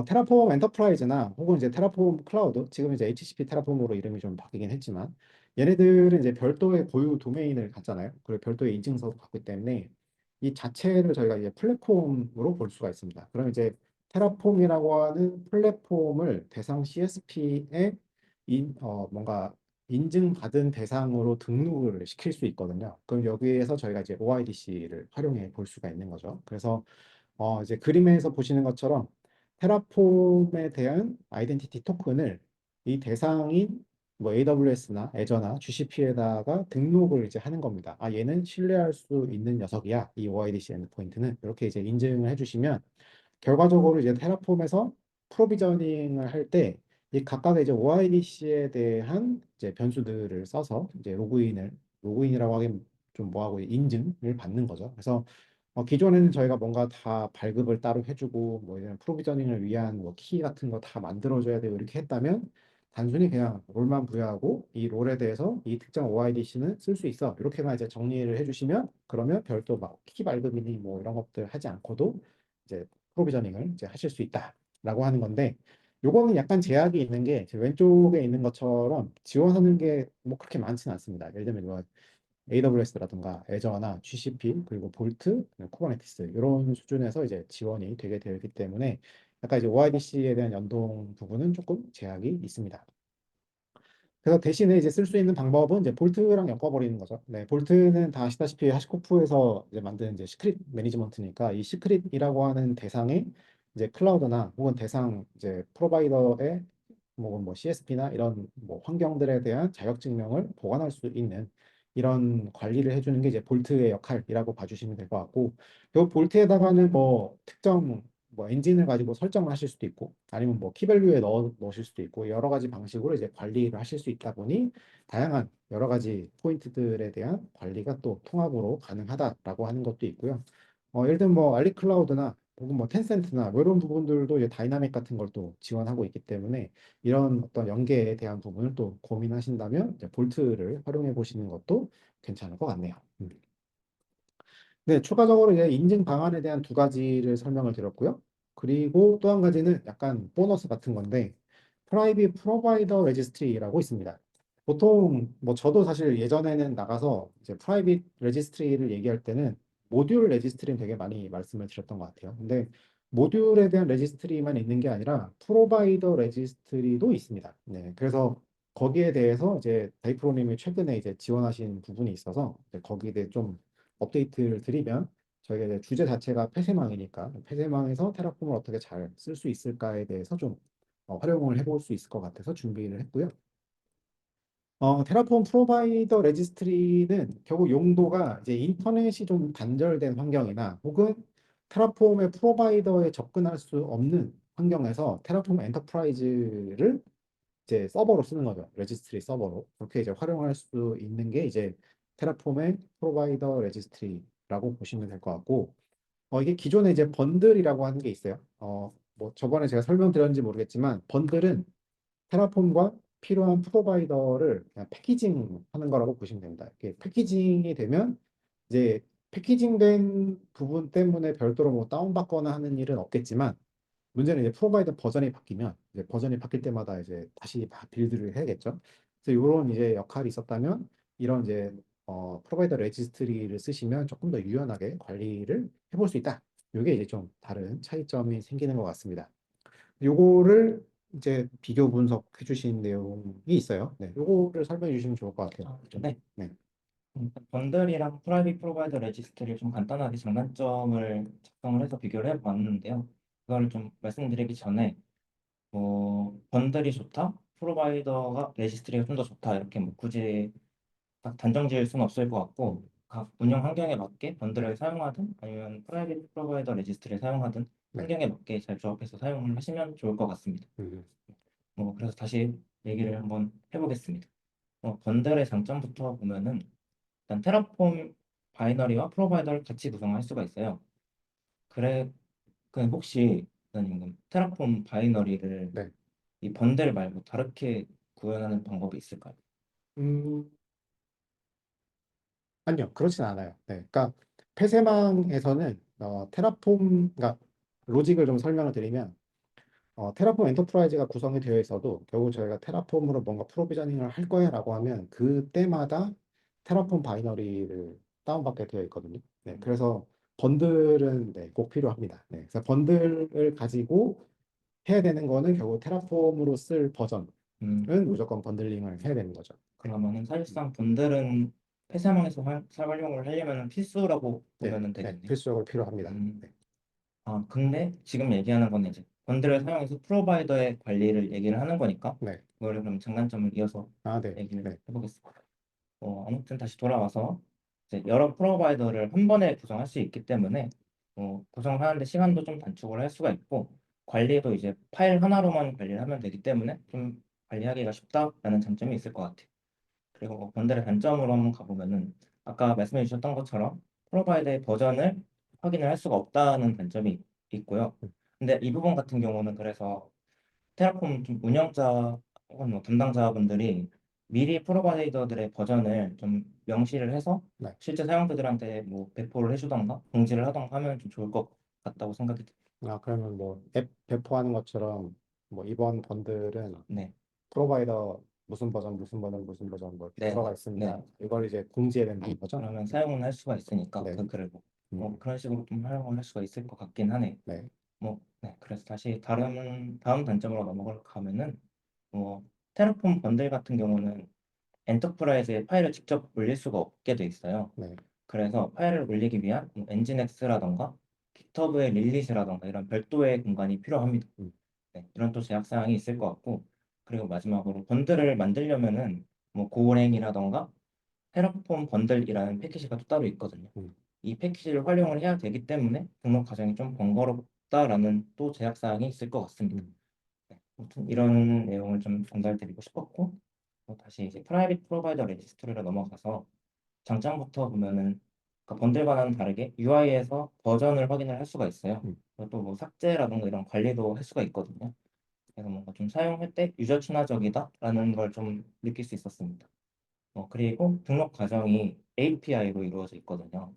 테라폼 엔터프라이즈나 혹은 이제 테라폼 클라우드, 지금 이제 HCP 테라폼으로 이름이 좀 바뀌긴 했지만, 얘네들은 이제 별도의 고유 도메인을 갖잖아요. 그리고 별도의 인증서도 갖고 있기 때문에 이 자체를 저희가 이제 플랫폼으로 볼 수가 있습니다. 그럼 이제 테라폼이라고 하는 플랫폼을 대상 CSP에 뭔가 인증받은 대상으로 등록을 시킬 수 있거든요. 그럼 여기에서 저희가 이제 OIDC를 활용해 볼 수가 있는 거죠. 그래서 이제 그림에서 보시는 것처럼 테라폼에 대한 아이덴티티 토큰을 이 대상인 뭐 AWS나 애저나 GCP에다가 등록을 이제 하는 겁니다. 아, 얘는 신뢰할 수 있는 녀석이야. 이 OIDC 엔드포인트는 이렇게 이제 인증을 해주시면 결과적으로 이제 테라폼에서 프로비저닝을 할 때 이 각각의 이제 OIDC에 대한 이제 변수들을 써서 이제 로그인이라고 하긴 좀 뭐하고 인증을 받는 거죠. 그래서 기존에는 저희가 뭔가 다 발급을 따로 해주고 뭐 이런 프로비저닝을 위한 뭐 키 같은 거 다 만들어줘야 되고 이렇게 했다면 단순히 그냥 롤만 부여하고 이 롤에 대해서 이 특정 OIDC는 쓸 수 있어 이렇게만 이제 정리를 해주시면 그러면 별도 막 키 발급이니 뭐 이런 것들 하지 않고도 이제 프로비저닝을 이제 하실 수 있다라고 하는 건데, 요거는 약간 제약이 있는 게 제 왼쪽에 있는 것처럼 지원하는 게 뭐 그렇게 많지는 않습니다. 예를 들면 뭐 AWS라든가 애저나 GCP 그리고 볼트, 쿠버네티스 이런 수준에서 이제 지원이 되게 되어 있기 때문에 약간 이제 OIDC에 대한 연동 부분은 조금 제약이 있습니다. 그래서 대신에 이제 쓸 수 있는 방법은 이제 볼트랑 엮어버리는 거죠. 네, 볼트는 다 아시다시피 하시코프에서 이제 만든 이제 시크릿 매니지먼트니까 이 시크릿이라고 하는 대상에 이제 클라우드나 혹은 대상 이제 프로바이더의 뭐 CSP나 이런 뭐 환경들에 대한 자격 증명을 보관할 수 있는 이런 관리를 해주는 게 이제 볼트의 역할이라고 봐주시면 될 것 같고, 이 볼트에다가는 뭐 특정 뭐 엔진을 가지고 설정을 하실 수도 있고 아니면 뭐 키밸류에 넣으실 수도 있고 여러 가지 방식으로 이제 관리를 하실 수 있다 보니 다양한 여러 가지 포인트들에 대한 관리가 또 통합으로 가능하다라고 하는 것도 있고요. 예를 들면 뭐 알리클라우드나 혹은 뭐 텐센트나 뭐 이런 부분들도 이제 다이나믹 같은 걸 또 지원하고 있기 때문에 이런 어떤 연계에 대한 부분을 또 고민하신다면 이제 볼트를 활용해 보시는 것도 괜찮을 것 같네요. 네, 추가적으로 이제 인증 방안에 대한 두 가지를 설명을 드렸고요. 그리고 또 한 가지는 약간 보너스 같은 건데, 프라이빗 프로바이더 레지스트리라고 있습니다. 보통 뭐 저도 사실 예전에는 나가서 이제 프라이빗 레지스트리를 얘기할 때는 모듈 레지스트리는 되게 많이 말씀을 드렸던 것 같아요. 근데 모듈에 대한 레지스트리만 있는 게 아니라 프로바이더 레지스트리도 있습니다. 네, 그래서 거기에 대해서 이제 다이프로님이 최근에 이제 지원하신 부분이 있어서 이제 거기에 대해 좀 업데이트를 드리면 저희가 이제 주제 자체가 폐쇄망이니까 폐쇄망에서 테라폼을 어떻게 잘 쓸 수 있을까에 대해서 좀 활용을 해볼 수 있을 것 같아서 준비를 했고요. 테라폼 프로바이더 레지스트리는 결국 용도가 이제 인터넷이 좀 단절된 환경이나 혹은 테라폼의 프로바이더에 접근할 수 없는 환경에서 테라폼 엔터프라이즈를 이제 서버로 쓰는 거죠. 레지스트리 서버로. 그렇게 이제 활용할 수 있는 게 이제 테라폼의 프로바이더 레지스트리라고 보시면 될 것 같고, 이게 기존에 이제 번들이라고 하는 게 있어요. 뭐 저번에 제가 설명드렸는지 모르겠지만, 번들은 테라폼과 필요한 프로바이더를 그냥 패키징 하는 거라고 보시면 됩니다. 이게 패키징이 되면 이제 패키징된 부분 때문에 별도로 뭐 다운받거나 하는 일은 없겠지만, 문제는 이제 프로바이더 버전이 바뀌면 이제 버전이 바뀔 때마다 이제 다시 다 빌드를 해야겠죠. 그래서 이런 이제 역할이 있었다면 이런 이제 프로바이더 레지스트리를 쓰시면 조금 더 유연하게 관리를 해볼 수 있다. 이게 이제 좀 다른 차이점이 생기는 것 같습니다. 요거를 이제 비교 분석해 주신 내용이 있어요. 네, 요거를 설명해 주시면 좋을 것 같아요. 네. 네, 번들이랑 프라이빗 프로바이더 레지스트리를 좀 간단하게 장단점을 작성을 해서 비교를 해봤는데요. 그거를 좀 말씀드리기 전에 번들이 좋다, 프로바이더가 레지스트리가 좀 더 좋다 이렇게 뭐 굳이 딱 단정 지을 수는 없을 것 같고 각 운영 환경에 맞게 번들을 사용하든 아니면 프라이빗 프로바이더 레지스트리를 사용하든 네, 환경에 맞게 잘 조합해서 사용을 하시면 좋을 것 같습니다. 음, 그래서 다시 얘기를 한번 해보겠습니다. 번들의 장점부터 보면은 일단 테라폼 바이너리와 프로바이더를 같이 구성할 수가 있어요. 그래, 그 혹시 선생님 테라폼 바이너리를 네. 이 번들 말고 다르게 구현하는 방법이 있을까요? 음, 아니요, 그렇진 않아요. 네, 그러니까 폐쇄망에서는 그러니까 로직을 좀 설명을 드리면 테라폼 엔터프라이즈가 구성이 되어 있어도 결국 저희가 테라폼으로 뭔가 프로비저닝을 할 거야라고 하면 그때마다 테라폼 바이너리를 다운받게 되어 있거든요. 네, 그래서 번들은 네, 꼭 필요합니다. 네, 그래서 번들을 가지고 해야 되는 거는 결국 테라폼으로 쓸 버전은 음, 무조건 번들링을 해야 되는 거죠. 그러면은 사실상 번들은 폐쇄망에서 활용을 하려면 필수라고 네, 보면은 네, 되겠네요. 필수적으로 필요합니다. 음, 네, 근데 지금 얘기하는 거는 이제 번들을 사용해서 프로바이더의 관리를 얘기를 하는 거니까 네, 그거를 그럼 장단점을 이어서 네, 얘기를 네, 해보겠습니다. 아무튼 다시 돌아와서 이제 여러 프로바이더를 한 번에 구성할 수 있기 때문에 구성하는데 시간도 좀 단축을 할 수가 있고 관리도 이제 파일 하나로만 관리를 하면 되기 때문에 좀 관리하기가 쉽다라는 장점이 있을 것 같아요. 그리고 번들의 단점으로 한번 가보면은 아까 말씀해 주셨던 것처럼 프로바이더의 버전을 확인을 할 수가 없다는 단점이 있고요. 근데 이 부분 같은 경우는 그래서 테라폼 좀 운영자 혹은 뭐 담당자분들이 미리 프로바이더들의 버전을 좀 명시를 해서 네. 실제 사용자들한테 뭐 배포를 해주던가 공지를 하던가 하면 좀 좋을 것 같다고 생각이 듭니다. 그러면 뭐 앱 배포하는 것처럼 뭐 이번 번들은 네, 프로바이더 무슨 버전, 무슨 버전, 무슨 버전 뭐 이렇게 네, 들어가 네. 있습니다. 이걸 이제 공지해야 되는 거죠? 그러면 사용은 할 수가 있으니까 네. 그 글을 음, 그런 식으로 좀 활용을 할 수가 있을 것 같긴 하네요. 네. 네. 그래서 다시 다음 단점으로 넘어가 가면은 뭐 테라폼 번들 같은 경우는 엔터프라이즈에 파일을 직접 올릴 수가 없게 돼 있어요. 네. 그래서 파일을 올리기 위한 뭐 엔진엑스라던가 깃허브의 릴리즈라던가 이런 별도의 공간이 필요합니다. 음, 네, 이런 또 제약 사항이 있을 것 같고 그리고 마지막으로 번들을 만들려면은 뭐 고랭이라던가 테라폼 번들이라는 패키지가 또 따로 있거든요. 음, 이 패키지를 활용을 해야 되기 때문에 등록 과정이 좀 번거롭다라는 또 제약 사항이 있을 것 같습니다. 음, 네, 아무튼 이런 내용을 좀 전달드리고 싶었고 다시 이제 프라이빗 프로바이더 레지스트리로 넘어가서 장점부터 보면은 그러니까 번들과는 다르게 UI에서 버전을 확인을 할 수가 있어요. 음, 그리고 또 뭐 삭제라든가 이런 관리도 할 수가 있거든요. 그래서 뭔가 좀 사용할 때 유저 친화적이다라는 걸 좀 느낄 수 있었습니다. 그리고 등록 과정이 API로 이루어져 있거든요.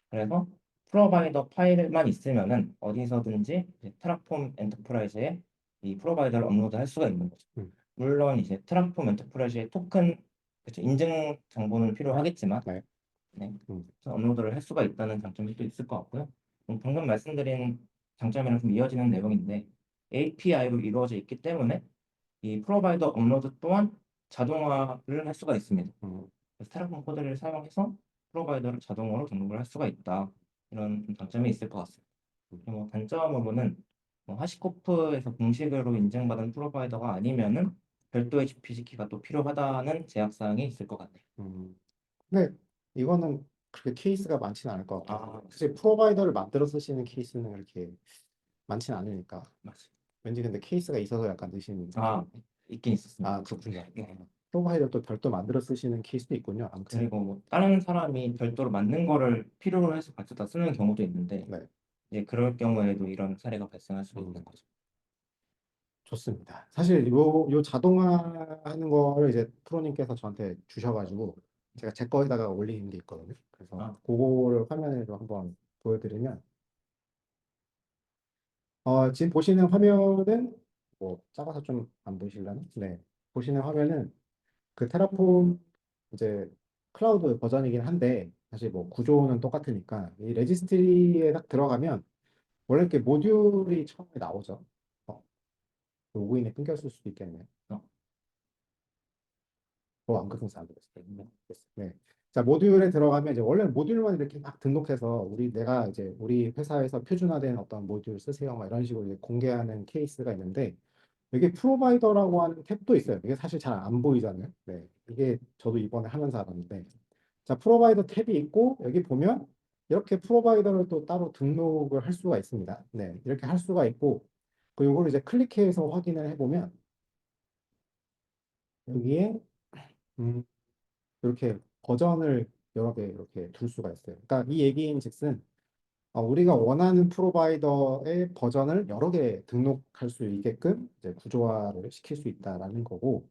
그래서 프로바이더 파일만 있으면은 어디서든지 이제 테라폼 엔터프라이즈에 이 프로바이더를 업로드할 수가 있는 거죠. 음, 물론 이제 테라폼 엔터프라이즈의 토큰, 그쵸, 인증 정보는 필요하겠지만 네. 네, 음, 그래서 업로드를 할 수가 있다는 장점이 또 있을 것 같고요. 방금 말씀드린 장점이랑 좀 이어지는 내용인데 API로 이루어져 있기 때문에 이 프로바이더 업로드 또한 자동화를 할 수가 있습니다. 음, 그래서 테라폼 코드를 사용해서 프로바이더를 자동으로 등록을 할 수가 있다. 이런 좀 장점이 있을 것 같습니다. 음, 그리고 단점으로는 하시코프에서 공식으로 인증받은 프로바이더가 아니면은 별도의 GPG 키가 또 필요하다는 제약사항이 있을 것 같네요. 근데 이거는 그렇게 케이스가 많지는 않을 것 같긴 아, 해요. 사실 프로바이더를 만들어 쓰시는 케이스는 그렇게 많지는 않으니까. 맞습니다. 왠지 근데 케이스가 있어서 약간 넣으시는 아, 느낌인데. 있긴 있었습니다. 아, 그렇군요. 네. 프로바이더 또 별도 만들어 쓰시는 케이스도 있군요. 아무튼. 그리고 뭐 다른 사람이 별도로 맞는 거를 필요로 해서 가져다 쓰는 경우도 있는데 네. 이제 그럴 경우에도 이런 사례가 발생할 수 있는 음, 거죠. 좋습니다. 사실 요 자동화 하는 거를 이제 프로님께서 저한테 주셔가지고 제가 제 거에다가 올리는 게 있거든요. 그래서 아, 그거를 화면으로 한번 보여드리면 지금 보시는 화면은 뭐 작아서 좀 안 보이실려나? 네. 보시는 화면은 그 테라폼 이제 클라우드 버전이긴 한데 사실 뭐 구조는 똑같으니까 이 레지스트리에 딱 들어가면 원래 이렇게 모듈이 처음에 나오죠. 어, 로그인에 끊겼을 수도 있겠네요. 어, 안 끊겨서 안 되겠어요. 네. 자, 모듈에 들어가면 이제 원래 모듈만 이렇게 막 등록해서 내가 이제 우리 회사에서 표준화된 어떤 모듈 쓰세요. 막 이런 식으로 이제 공개하는 케이스가 있는데 여기 프로바이더라고 하는 탭도 있어요. 이게 사실 잘 안 보이잖아요. 네. 이게 저도 이번에 하면서 알았는데 자, 프로바이더 탭이 있고 여기 보면 이렇게 프로바이더를 또 따로 등록을 할 수가 있습니다. 네. 이렇게 할 수가 있고 그리고 이걸 이제 클릭해서 확인을 해보면 여기에 음, 이렇게 버전을 여러 개 이렇게 둘 수가 있어요. 그러니까 이 얘기인즉슨 우리가 원하는 프로바이더의 버전을 여러 개 등록할 수 있게끔 이제 구조화를 시킬 수 있다라는 거고,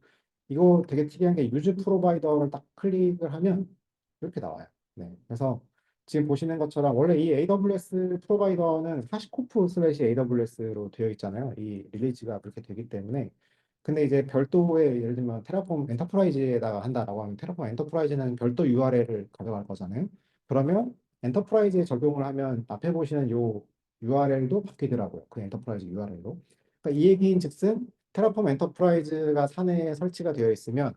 이거 되게 특이한 게 유즈 프로바이더를 딱 클릭을 하면 이렇게 나와요. 네. 그래서 지금 보시는 것처럼 원래 이 AWS 프로바이더는 하시코프 슬래시 AWS로 되어 있잖아요. 이 릴리즈가 그렇게 되기 때문에. 근데 이제 별도의 예를 들면 테라폼 엔터프라이즈에다가 한다라고 하면 테라폼 엔터프라이즈는 별도 URL을 가져갈 거잖아요. 그러면 엔터프라이즈에 적용을 하면 앞에 보시는 요 URL도 바뀌더라고요. 그 엔터프라이즈 URL로. 그러니까 이 얘기인 즉슨 테라폼 엔터프라이즈가 사내에 설치가 되어 있으면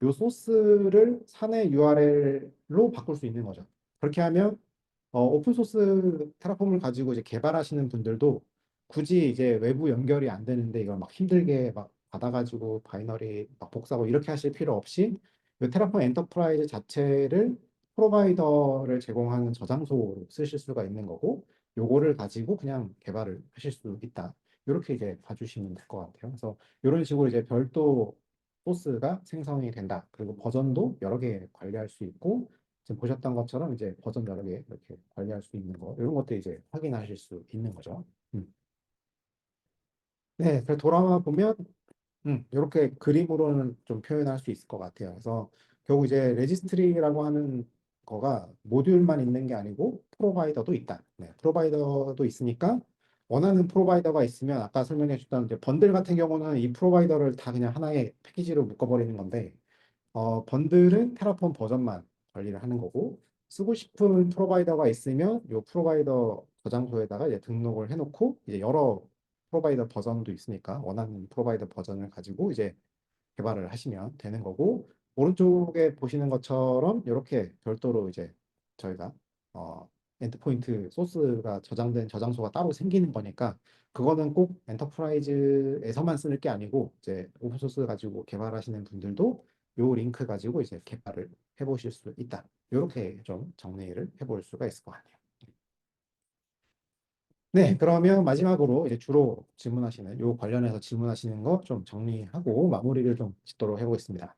요 소스를 사내 URL로 바꿀 수 있는 거죠. 그렇게 하면 오픈 소스 테라폼을 가지고 이제 개발하시는 분들도 굳이 이제 외부 연결이 안 되는데 이걸 막 힘들게 막 받아가지고 바이너리 막 복사하고 이렇게 하실 필요 없이 이 테라폼 엔터프라이즈 자체를 프로바이더를 제공하는 저장소로 쓰실 수가 있는 거고 요거를 가지고 그냥 개발을 하실 수 있다. 이렇게 이제 봐주시면 될 것 같아요. 그래서 이런 식으로 이제 별도 소스가 생성이 된다. 그리고 버전도 여러 개 관리할 수 있고 지금 보셨던 것처럼 이제 버전 여러 개 이렇게 관리할 수 있는 거 이런 것도 이제 확인하실 수 있는 거죠. 네, 그래서 돌아와 보면 이렇게 그림으로는 좀 표현할 수 있을 것 같아요. 그래서 결국 이제 레지스트리라고 하는 거가 모듈만 있는 게 아니고 프로바이더도 있다. 네, 프로바이더도 있으니까 원하는 프로바이더가 있으면 아까 설명해 주셨던 이제 번들 같은 경우는 이 프로바이더를 다 그냥 하나의 패키지로 묶어버리는 건데 번들은 테라폼 버전만 관리를 하는 거고 쓰고 싶은 프로바이더가 있으면 이 프로바이더 저장소에다가 이제 등록을 해놓고 이제 여러 프로바이더 버전도 있으니까 원하는 프로바이더 버전을 가지고 이제 개발을 하시면 되는 거고 오른쪽에 보시는 것처럼 이렇게 별도로 이제 저희가 엔드포인트 소스가 저장된 저장소가 따로 생기는 거니까 그거는 꼭 엔터프라이즈에서만 쓸 게 아니고 이제 오픈소스 가지고 개발하시는 분들도 요 링크 가지고 이제 개발을 해보실 수 있다. 이렇게 좀 정리를 해볼 수가 있을 것 같아요. 네, 그러면 마지막으로 이제 주로 질문하시는 요 관련해서 질문하시는 거 좀 정리하고 마무리를 좀 짓도록 해보겠습니다.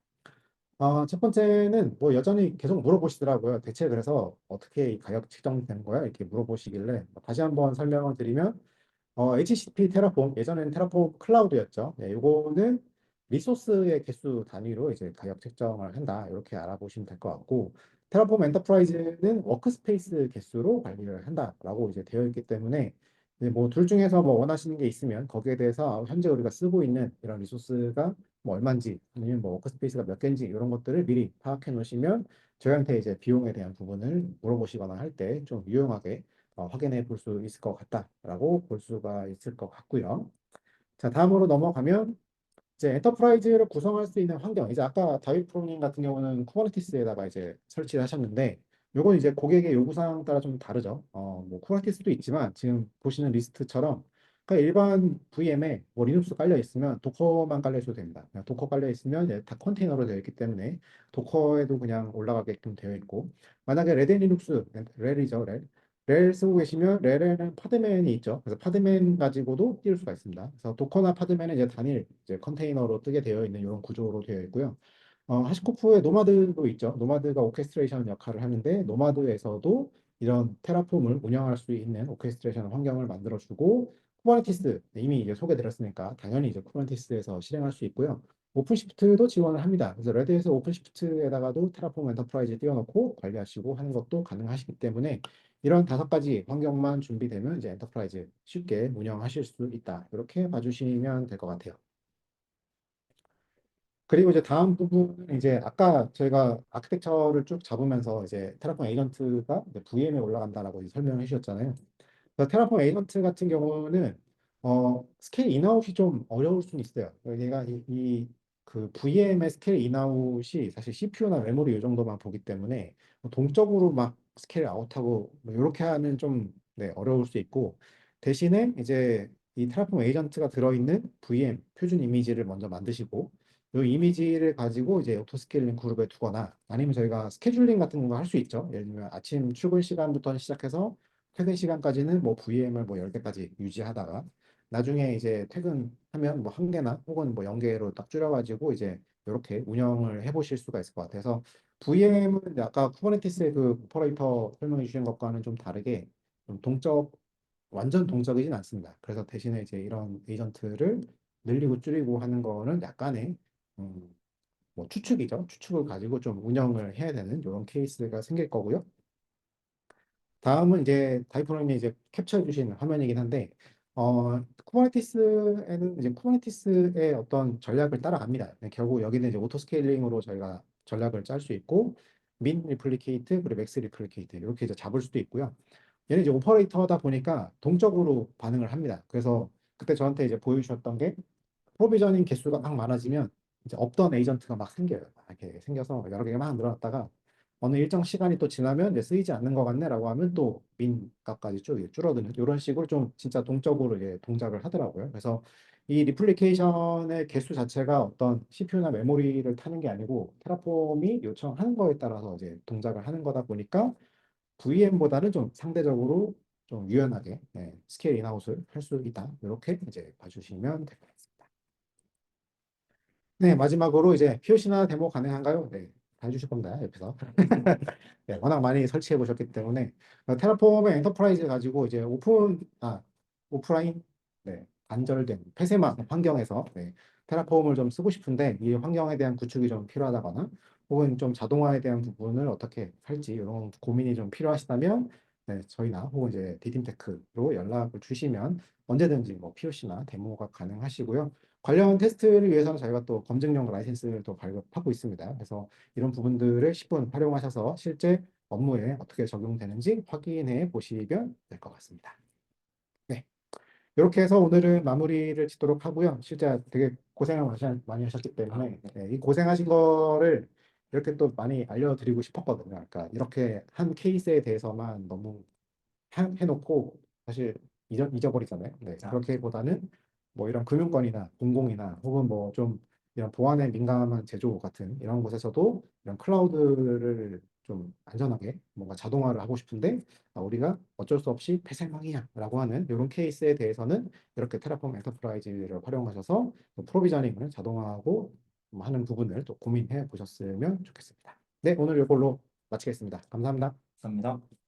첫 번째는 뭐 여전히 계속 물어보시더라고요. 대체 그래서 어떻게 이 가격 측정되는 거야? 이렇게 물어보시길래 다시 한번 설명을 드리면 HCP 테라폼, 예전에는 테라폼 클라우드였죠. 네, 요거는 리소스의 개수 단위로 이제 가격 책정을 한다. 이렇게 알아보시면 될 것 같고, 테라폼 엔터프라이즈는 워크스페이스 개수로 관리를 한다라고 이제 되어 있기 때문에, 이제 뭐 둘 중에서 뭐 원하시는 게 있으면 거기에 대해서 현재 우리가 쓰고 있는 이런 리소스가 뭐 얼마인지, 아니면 뭐 워크스페이스가 몇 개인지 이런 것들을 미리 파악해 놓으시면 저희한테 이제 비용에 대한 부분을 물어보시거나 할 때 좀 유용하게 확인해 볼 수 있을 것 같다라고 볼 수가 있을 것 같고요. 자, 다음으로 넘어가면 이제 엔터프라이즈를 구성할 수 있는 환경. 이제 아까 다윗 프로님 같은 경우는 쿠버네티스에다가 이제 설치를 하셨는데, 요건 이제 고객의 요구사항 따라 좀 다르죠. 뭐 쿠버네티스도 있지만 지금 보시는 리스트처럼 그러니까 일반 VM에 뭐 리눅스 깔려 있으면 도커만 깔려 있어도 됩니다. 그냥 도커 깔려 있으면 이제 다 컨테이너로 되어 있기 때문에 도커에도 그냥 올라가게끔 되어 있고, 만약에 레드 리눅스, 렐이죠, 렐. 렐 쓰고 계시면 렐에는 파드맨이 있죠. 그래서 파드맨 가지고도 띄울 수가 있습니다. 그래서 도커나 파드맨은 이제 단일 이제 컨테이너로 뜨게 되어 있는 이런 구조로 되어 있고요. 하시코프에 노마드도 있죠. 노마드가 오케스트레이션 역할을 하는데, 노마드에서도 이런 테라폼을 운영할 수 있는 오케스트레이션 환경을 만들어주고, 쿠버네티스 이미 이제 소개드렸으니까 당연히 이제 쿠버네티스에서 실행할 수 있고요. 오픈시프트도 지원을 합니다. 그래서 레드에서 오픈시프트에다가도 테라폼 엔터프라이즈 띄워놓고 관리하시고 하는 것도 가능하시기 때문에, 이런 5가지 환경만 준비되면 이제 엔터프라이즈 쉽게 운영하실 수 있다. 이렇게 봐주시면 될 것 같아요. 그리고 이제 다음 부분은 이제 아까 저희가 아키텍처를 쭉 잡으면서 이제 테라폼 에이전트가 VM에 올라간다라고 이제 설명을 해주셨잖아요. 그래서 테라폼 에이전트 같은 경우는 스케일 인아웃이 좀 어려울 수는 있어요. 얘가 그 VM의 스케일 인아웃이 사실 CPU나 메모리 이 정도만 보기 때문에 뭐 동적으로 막 스케일 아웃하고 뭐 이렇게 하는 좀 네, 어려울 수 있고, 대신에 이제 이 테라폼 에이전트가 들어있는 VM 표준 이미지를 먼저 만드시고, 이 이미지를 가지고 이제 오토스케일링 그룹에 두거나, 아니면 저희가 스케줄링 같은 거 할 수 있죠. 예를 들면 아침 출근 시간부터 시작해서 퇴근 시간까지는 뭐 VM을 뭐 10개까지 유지하다가, 나중에 이제 퇴근하면 뭐 1개나 혹은 뭐 0개로 딱 줄여가지고 이제 이렇게 운영을 해보실 수가 있을 것 같아서, VM은 아까 쿠버네티스의 그 오퍼레이터 설명해 주신 것과는 좀 다르게 좀 완전 동적이진 않습니다. 그래서 대신에 이제 이런 에이전트를 늘리고 줄이고 하는 거는 약간의 음, 뭐 추측이죠. 추측을 가지고 좀 운영을 해야 되는 이런 케이스가 생길 거고요. 다음은 이제 다이프로님이 이제 캡처해 주신 화면이긴 한데, 쿠버네티스에는 이제 쿠버네티스의 어떤 전략을 따라갑니다. 네, 결국 여기는 이제 오토 스케일링으로 저희가 전략을 짤 수 있고, 민 리플리케이트 그리고 맥스 리플리케이트 이렇게 이제 잡을 수도 있고요. 얘는 이제 오퍼레이터다 보니까 동적으로 반응을 합니다. 그래서 그때 저한테 이제 보여주셨던 게, 프로비저닝 개수가 막 많아지면 이제 없던 에이전트가 막 생겨요. 막 이렇게 생겨서 여러 개가 막 늘어났다가 어느 일정 시간이 또 지나면 이제 쓰이지 않는 것 같네라고 하면 또 민 값까지 쭉 줄어드는 이런 식으로 좀 진짜 동적으로 이제 동작을 하더라고요. 그래서 이 리플리케이션의 개수 자체가 어떤 CPU나 메모리를 타는 게 아니고 테라폼이 요청하는 거에 따라서 이제 동작을 하는 거다 보니까 VM보다는 좀 상대적으로 좀 유연하게 스케일 인아웃을 할 수 있다. 이렇게 이제 봐주시면 될 것 같습니다. 네, 마지막으로 이제 POC나 데모 가능한가요? 네, 다 해주실 겁니다, 옆에서. 네, 워낙 많이 설치해 보셨기 때문에. 테라폼의 엔터프라이즈 가지고 이제 오프라인, 네, 단절된 폐쇄망 환경에서 테라폼을 좀 쓰고 싶은데 이 환경에 대한 구축이 좀 필요하다거나, 혹은 좀 자동화에 대한 부분을 어떻게 할지 이런 고민이 좀 필요하시다면, 네, 저희나 혹은 이제 디딤테크로 연락을 주시면 언제든지 뭐 POC나 데모가 가능하시고요. 관련 테스트를 위해서는 저희가 또 검증용 라이센스를 또 발급하고 있습니다. 그래서 이런 부분들을 10분 활용하셔서 실제 업무에 어떻게 적용되는지 확인해 보시면 될 것 같습니다. 네. 이렇게 해서 오늘은 마무리를 짓도록 하고요. 실제 되게 고생을 많이 하셨기 때문에 이 고생하신 거를 이렇게 또 많이 알려드리고 싶었거든요. 그러니까 이렇게 한 케이스에 대해서만 너무 해놓고 사실 잊어버리잖아요. 네, 그렇게보다는 뭐 이런 금융권이나 공공이나 혹은 뭐 좀 이런 보안에 민감한 제조 같은 이런 곳에서도 이런 클라우드를 좀 안전하게 뭔가 자동화를 하고 싶은데, 우리가 어쩔 수 없이 폐쇄망이야 라고 하는 이런 케이스에 대해서는 이렇게 테라폼 엔터프라이즈를 활용하셔서 프로비저닝을 자동화하고 하는 부분을 또 고민해 보셨으면 좋겠습니다. 네, 오늘 이걸로 마치겠습니다. 감사합니다. 감사합니다.